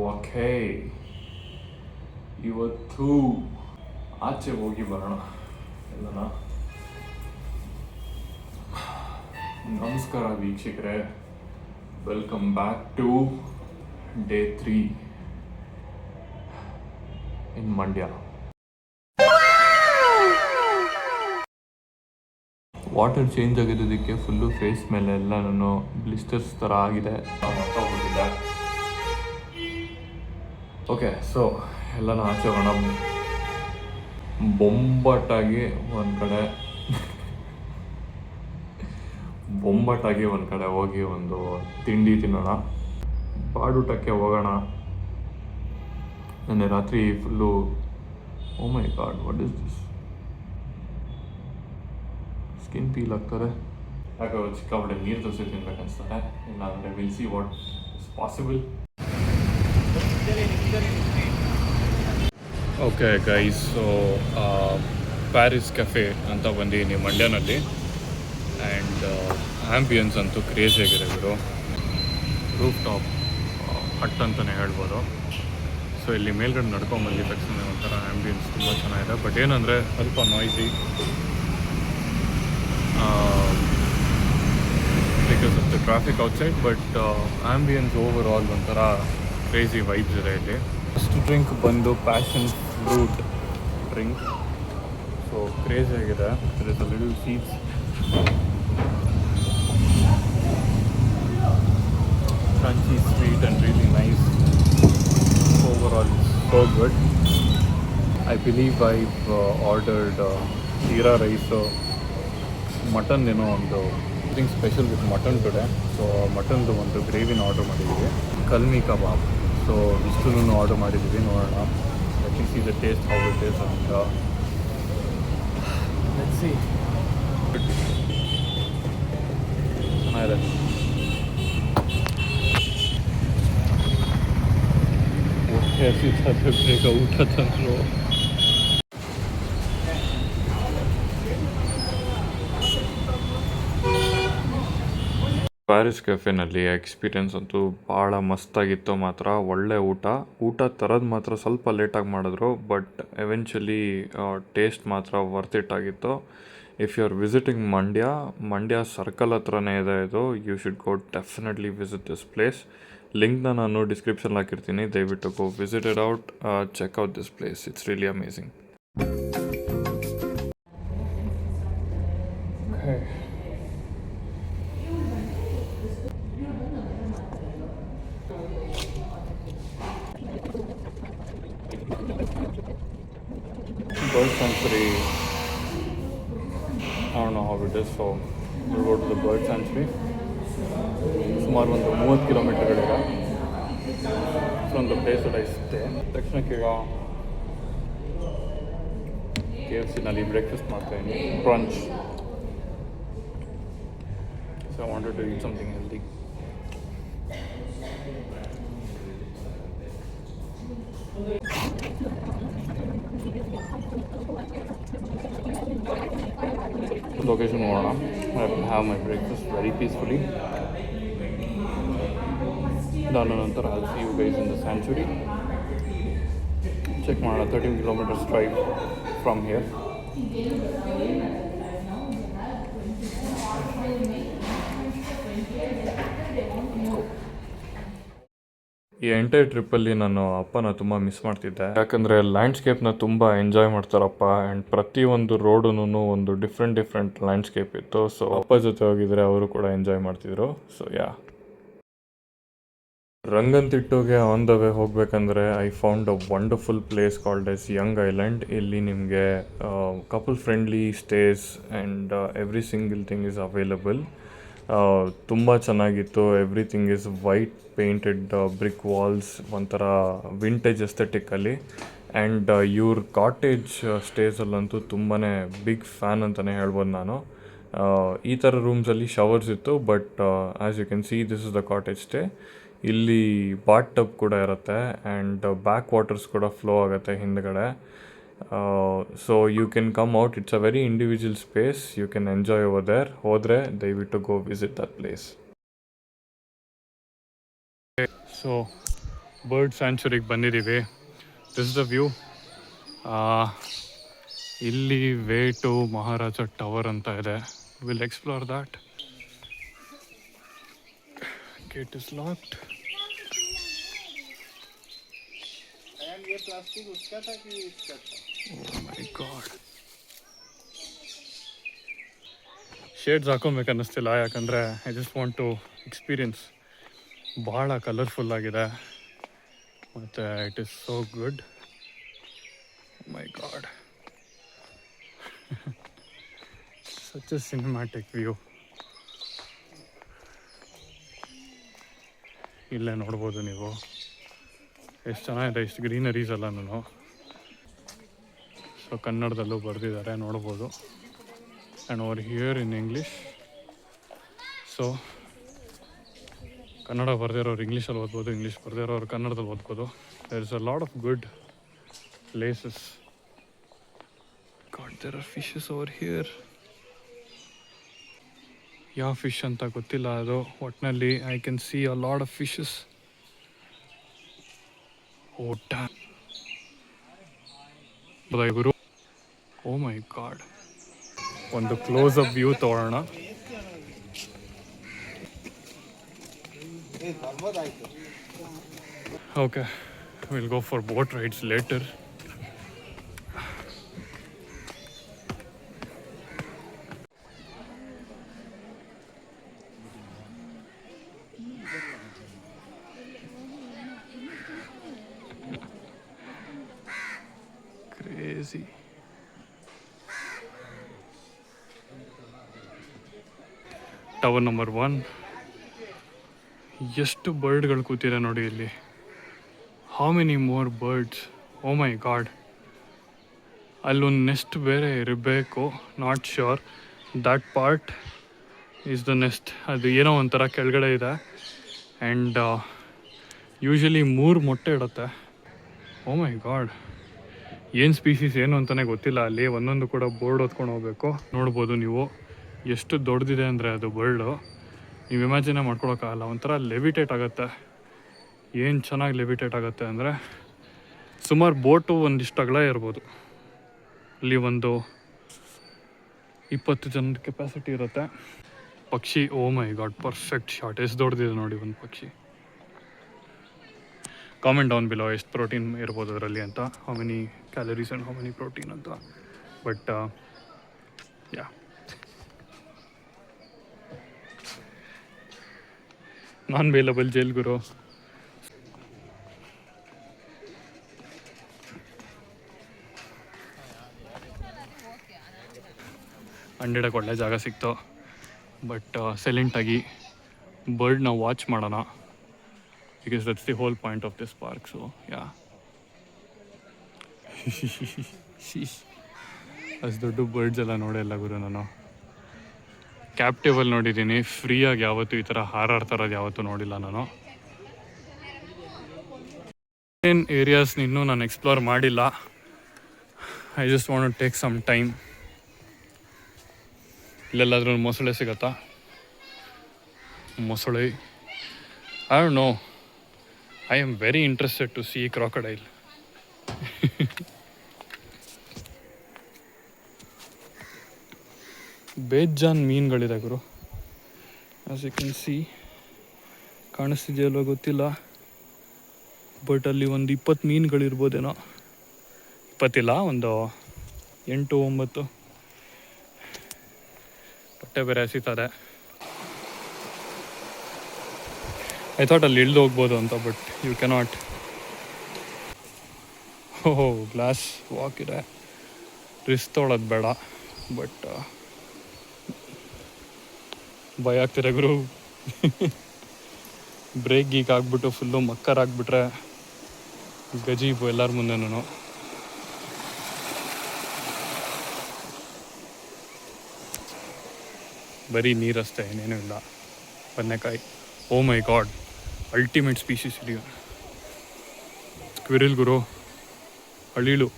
Okay, ಇವತ್ತು ಆಚೆ ಹೋಗಿ ಬರೋಣ ಎಲ್ಲನ. ನಮಸ್ಕಾರ ವೀಕ್ಷಕರೇ, welcome back to day 3 in Mandya. Water change ಆಗಿದ್ದಕ್ಕೆ ಫುಲ್ಲು ಫೇಸ್ ಮೇಲೆ ಎಲ್ಲ ನಾನು ಬ್ಲಿಸ್ಟರ್ಸ್ ಥರ ಆಗಿದೆ. ಹೋಗಿದ್ದೆ. ಓಕೆ, ಸೊ ಎಲ್ಲನೂ ಆಚೆ ಹೋಗೋಣ. ಬೊಂಬಾಟಾಗಿ ಒಂದು ಕಡೆ ಹೋಗಿ ಒಂದು ತಿಂಡಿ ತಿನ್ನೋಣ. ಬಾಡೂಟಕ್ಕೆ ಹೋಗೋಣ. ನೆನ್ನೆ ರಾತ್ರಿ full oh my god, what is this? Skin peel ಆಗ್ತಾರೆ. ಯಾಕೆ ಸಿಕ್ಕಾಪಟ್ಟೆ ನೀರು ದೋಸೆ ತಿನ್ಬೇಕನ್ಸ್ತಾರೆ. ಇಲ್ಲಾಂದರೆ will see what is possible. Okay guys, so Paris cafe ಅಂತ ಬಂದಿದ್ದೀನಿ ಮಂಡ್ಯನಲ್ಲಿ. ಆ್ಯಂಡ್ ಆ್ಯಂಬಿಯನ್ಸ್ ಅಂತೂ ಕ್ರೇಜಿ ಆಗಿದೆ ಇವರು. ರೂಫ್ ಟಾಪ್ ಹಟ್ ಅಂತಲೇ ಹೇಳ್ಬೋದು. ಸೊ ಇಲ್ಲಿ ಮೇಲ್ಗಡೆ ನಡ್ಕೊಂಬಂದು ತಕ್ಷಣ ಒಂಥರ ಆ್ಯಂಬಿಯನ್ಸ್ ತುಂಬ ಚೆನ್ನಾಗಿದೆ. ಬಟ್ ಏನಂದರೆ ಸ್ವಲ್ಪ noisy because of the traffic outside. But ambience overall ಒಂಥರ ಕ್ರೇಜಿ ವೈಬ್ಸ್ ಇದೆ ಇಲ್ಲಿ. ಫಸ್ಟ್ ಡ್ರಿಂಕ್ ಬಂದು passion fruit drink. So crazy ಆಗಿದೆ. It is a little seeds. crunchy, sweet and really nice. Overall, so good. I believe I've ordered jeera rice, mutton, something special with mutton today. So mutton ಒಂದು ಗ್ರೇವಿನ order ಮಾಡಿದ್ದೀವಿ. ಕಲ್ಮಿ ಕಬಾಬ್. So ಇಷ್ಟನ್ನು order ಮಾಡಿದ್ದೀವಿ. ನೋಡೋಣ, let me see the taste how it is ಅಂತ. Let's see. ಚೆನ್ನಾಗಿದೆ. ಬೇಗ ಊಟ ತಂದರು. ಪ್ಯಾರಿಸ್ ಕೆಫೆನಲ್ಲಿ ಎಕ್ಸ್ಪೀರಿಯೆನ್ಸ್ ಅಂತೂ ಭಾಳ ಮಸ್ತಾಗಿತ್ತು. ಮಾತ್ರ ಒಳ್ಳೆ ಊಟ ತರೋದು ಮಾತ್ರ ಸ್ವಲ್ಪ ಲೇಟಾಗಿ ಮಾಡಿದ್ರು. ಬಟ್ ಎವೆನ್ಚುಲಿ ಟೇಸ್ಟ್ ಮಾತ್ರ ವರ್ತ್ ಇಟ್ ಆಗಿತ್ತು. If you are visiting Mandya circle ಹತ್ರನೇ ಇದೆ ಇದು. You should go definitely visit this place. ಲಿಂಕ್ನ ನಾನು ಡಿಸ್ಕ್ರಿಪ್ಷನ್ಲಿ ಹಾಕಿರ್ತೀನಿ. ದಯವಿಟ್ಟು go visit it out. Check out this place. It's really amazing. Bird sanctuary. I don't know how it is, so we'll go to the bird sanctuary. ಸುಮಾರು ಒಂದು 30 ಕಿಲೋಮೀಟರ್ಗಳಿದೆ from the place that I stay. ತಕ್ಷಣಕ್ಕೆ ಈಗ KFCನಲ್ಲಿ breakfast ಮಾಡ್ತಾಯಿದ್ದೀನಿ, brunch. So I wanted to eat something healthy. Location ನೋಡೋಣ. I have my breakfast very peacefully. ಅದಾದ ನಂತರ I see you guys in the sanctuary. ಚೆಕ್ ಮಾಡೋಣ. 13 kilometers ಡ್ರೈವ್ ಫ್ರಮ್ ಹಿಯರ್. ಈ ಎಂಟೈರ್ ಟ್ರಿಪ್ಪಲ್ಲಿ ನಾನು ಅಪ್ಪನ ತುಂಬ ಮಿಸ್ ಮಾಡ್ತಿದ್ದೆ. ಯಾಕಂದರೆ ಲ್ಯಾಂಡ್ಸ್ಕೇಪ್ನ ತುಂಬ ಎಂಜಾಯ್ ಮಾಡ್ತಾರಪ್ಪ. ಆ್ಯಂಡ್ ಪ್ರತಿಯೊಂದು ರೋಡೂ ಒಂದು ಡಿಫ್ರೆಂಟ್ ಲ್ಯಾಂಡ್ಸ್ಕೇಪ್ ಇತ್ತು. ಸೊ ಅಪ್ಪ ಜೊತೆ ಹೋಗಿದ್ರೆ ಅವರು ಕೂಡ ಎಂಜಾಯ್ ಮಾಡ್ತಿದ್ರು. ಸೊ ರಂಗನ್ತಿಟ್ಟುಗೆ ಆನ್ ದ ವೇ ಹೋಗಬೇಕಂದ್ರೆ I found a wonderful place called S young island. ಇಲ್ಲಿ ನಿಮಗೆ couple friendly stays and every single thing is available. ತುಂಬ ಚೆನ್ನಾಗಿತ್ತು. Everything is white painted brick walls, ಒಂಥರ ವಿಂಟೇಜ್ ಎಸ್ಥೆಟಿಕ್ಕಲ್ಲಿ. ಆ್ಯಂಡ್ ಇವ್ರ ಕಾಟೇಜ್ ಸ್ಟೇಸಲ್ಲಂತೂ ತುಂಬಾ ಬಿಗ್ ಫ್ಯಾನ್ ಅಂತಲೇ ಹೇಳ್ಬೋದು ನಾನು. ಈ ಥರ ರೂಮ್ಸಲ್ಲಿ ಶವರ್ಸ್ ಇತ್ತು. But as you can see, this is the cottage stay. ಇಲ್ಲಿ ಬಾತ್ ಟಬ್ ಕೂಡ ಇರುತ್ತೆ. ಆ್ಯಂಡ್ ಬ್ಯಾಕ್ ವಾಟರ್ಸ್ ಕೂಡ ಫ್ಲೋ ಆಗುತ್ತೆ ಹಿಂದ್ಗಡೆ. So you can come out. It's a very individual space. You can enjoy over there. ಹೋದರೆ ದಯವಿಟ್ಟು go visit that place. So bird ಸ್ಯಾಂಚುರಿಗೆ ಬಂದಿದ್ದೀವಿ. This is the view. ಇಲ್ಲಿ ವೇ ಟು ಮಹಾರಾಜ ಟವರ್ ಅಂತ ಇದೆ. Will explore that. Gate is locked. Oh my God. Shades ಹಾಕೊಬೇಕು ಅನ್ನಿಸ್ತಿಲ್ಲ, ಯಾಕಂದರೆ I just want to experience. ಭಾಳ ಕಲರ್ಫುಲ್ ಆಗಿದೆ ಮತ್ತು it is so good. My god, such A cinematic view. ಇಲ್ಲೇ ನೋಡ್ಬೋದು ನೀವು ಎಷ್ಟು ಚೆನ್ನಾಗಿದೆ, ಇಷ್ಟು ಗ್ರೀನರೀಸ್ ಎಲ್ಲನೂ. ಸೊ ಕನ್ನಡದಲ್ಲೂ ಬರೆದಿದ್ದಾರೆ, ನೋಡ್ಬೋದು. And over here in English. So Kannada ಬರೆದಿರೋರು ಇಂಗ್ಲೀಷಲ್ಲಿ ಓದ್ಬೋದು, ಇಂಗ್ಲೀಷ್ ಬರೆದಿರೋರು ಕನ್ನಡದಲ್ಲಿ ಓದ್ಬೋದು. There is a lot of good places. God, there are fishes over here. ಯಾವ ಫಿಶ್ ಅಂತ ಗೊತ್ತಿಲ್ಲ, ಅದು ಒಟ್ಟಿನಲ್ಲಿ I can see a lot of fishes. ಓಟ ಗುರು, ಓ ಮೈ ಗಾಡ್. ಒಂದು ಕ್ಲೋಸ್ ಅಪ್ ವ್ಯೂ ತಗೊಳ್ಳೋಣ. Okay, will go for boat rides later. Crazy. Tower number 1. ಎಷ್ಟು ಬರ್ಡ್ಗಳು ಕೂತಿದೆ ನೋಡಿ ಇಲ್ಲಿ. How many more birds, oh my god. ಅಲ್ಲೊಂದು ನೆಸ್ಟ್ ಬೇರೆ ಇರಬೇಕು, not sure. That part is the nest. ಅದು ಏನೋ ಒಂಥರ ಕೆಳಗಡೆ ಇದೆ. ಆ್ಯಂಡ್ ಯೂಶ್ವಲಿ 3 ಮೊಟ್ಟೆ ಇಡುತ್ತೆ. ಓ ಮೈ ಗಾಡ್, ಏನು ಸ್ಪೀಸೀಸ್ ಏನು ಅಂತಲೇ ಗೊತ್ತಿಲ್ಲ. ಅಲ್ಲಿ ಒಂದೊಂದು ಕೂಡ ಬೋರ್ಡ್ ಹೊತ್ಕೊಂಡು ಹೋಗ್ಬೇಕು. ನೋಡ್ಬೋದು ನೀವು ಎಷ್ಟು ದೊಡ್ಡದಿದೆ ಅಂದರೆ ಅದು ಬರ್ಡು. ನೀವು ಇಮ್ಯಾಜಿನೇ ಮಾಡ್ಕೊಳಕ್ಕಾಗಲ್ಲ. ಒಂಥರ ಲೆವಿಟೇಟ್ ಆಗುತ್ತೆ. ಏನು ಚೆನ್ನಾಗಿ ಲೆವಿಟೇಟ್ ಆಗುತ್ತೆ ಅಂದರೆ ಸುಮಾರು ಬೋಟು ಒಂದಿಷ್ಟು ಅಗಲ ಇರ್ಬೋದು. ಅಲ್ಲಿ ಒಂದು 20 ಜನದ ಕೆಪಾಸಿಟಿ ಇರುತ್ತೆ. ಪಕ್ಷಿ, oh my God, perfect shot. ಎಷ್ಟು ದೊಡ್ಡದಿದೆ ನೋಡಿ ಒಂದು ಪಕ್ಷಿ. ಕಾಮೆಂಟ್ ಡೌನ್ ಬಿಲೋ ಎಷ್ಟು ಪ್ರೋಟೀನ್ ಇರ್ಬೋದು ಅದರಲ್ಲಿ ಅಂತ, how many calories and how many protein ಅಂತ. But yeah, non bailable jail ಗುರು. ಹಂಡಿಡಕ್ಕೆ ಒಳ್ಳೆ ಜಾಗ ಸಿಕ್ತು. ಬಟ್ ಸೈಲೆಂಟಾಗಿ ಬರ್ಡ್ನ ವಾಚ್ ಮಾಡೋಣ, because that's the whole point of this park. So yeah, ಅಷ್ಟು ದೊಡ್ಡ ಬರ್ಡ್ಸ್ ಎಲ್ಲ ನೋಡಿಲ್ಲ ಗುರು ನಾನು. ಕ್ಯಾಪ್ಟಿವಲ್ಲಿ ನೋಡಿದ್ದೀನಿ, ಫ್ರೀಯಾಗಿ ಯಾವತ್ತೂ ಈ ಥರ ಹಾರಾಡ್ತಾರದು ಯಾವತ್ತೂ ನೋಡಿಲ್ಲ ನಾನು. ಏನು ಏರಿಯಾಸ್ ಇನ್ನೂ ನಾನು ಎಕ್ಸ್ಪ್ಲೋರ್ ಮಾಡಿಲ್ಲ. I just want to take some time. ಇಲ್ಲೆಲ್ಲಾದ್ರೂ ಮೊಸಳೆ ಸಿಗತ್ತಾ? ಮೊಸಳೆ, I don't know. I am very interested to see crocodile. ಬೇಜಾನ್ ಮೀನುಗಳಿದೆ ಗುರು. ಆಸ್ ಯು ಕ್ಯಾನ್ ಸಿ, ಕಾಣಿಸ್ತಿದೆಯಲ್ಲೋ ಗೊತ್ತಿಲ್ಲ, ಬಟ್ ಅಲ್ಲಿ ಒಂದು 20 ಮೀನುಗಳಿರ್ಬೋದೇನೋ. 20 ಇಲ್ಲ, ಒಂದು 8-9. ಹೊಟ್ಟೆ ಬೇರೆ ಹಸಿತಾರೆ. ಐ ಥಾಟ್ ಅಲ್ಲಿ ಇಳಿದು ಹೋಗ್ಬೋದು ಅಂತ, ಬಟ್ ಯು ಕೆನಾಟ್. ಓಹೋ, ಗ್ಲಾಸ್ ವಾಕ್ ಇದೆ. ರಿಸ್ಕ್ ತೊಗೊಳೋದು ಬೇಡ, ಬಟ್ ಭಯ ಆಗ್ತಿದೆ ಗುರು. ಬ್ರೇಕ್ ಗೀಕ್ ಆಗಿಬಿಟ್ಟು ಫುಲ್ಲು ಮಕ್ಕರ್ ಆಗಿಬಿಟ್ರೆ ಗಜೀಬು ಎಲ್ಲರ ಮುಂದೆನೂ. ಬರೀ ನೀರಷ್ಟೇ, ಏನೇನೂ ಇಲ್ಲ. ಬದನೆಕಾಯಿ, ಓ ಮೈ ಗಾಡ್, ಅಲ್ಟಿಮೇಟ್ ಸ್ಪೀಷೀಸ್ ಇದೆಯಾ. ಸ್ಕ್ವಿರಿಲ್ ಗುರು, ಅಳಿಲು.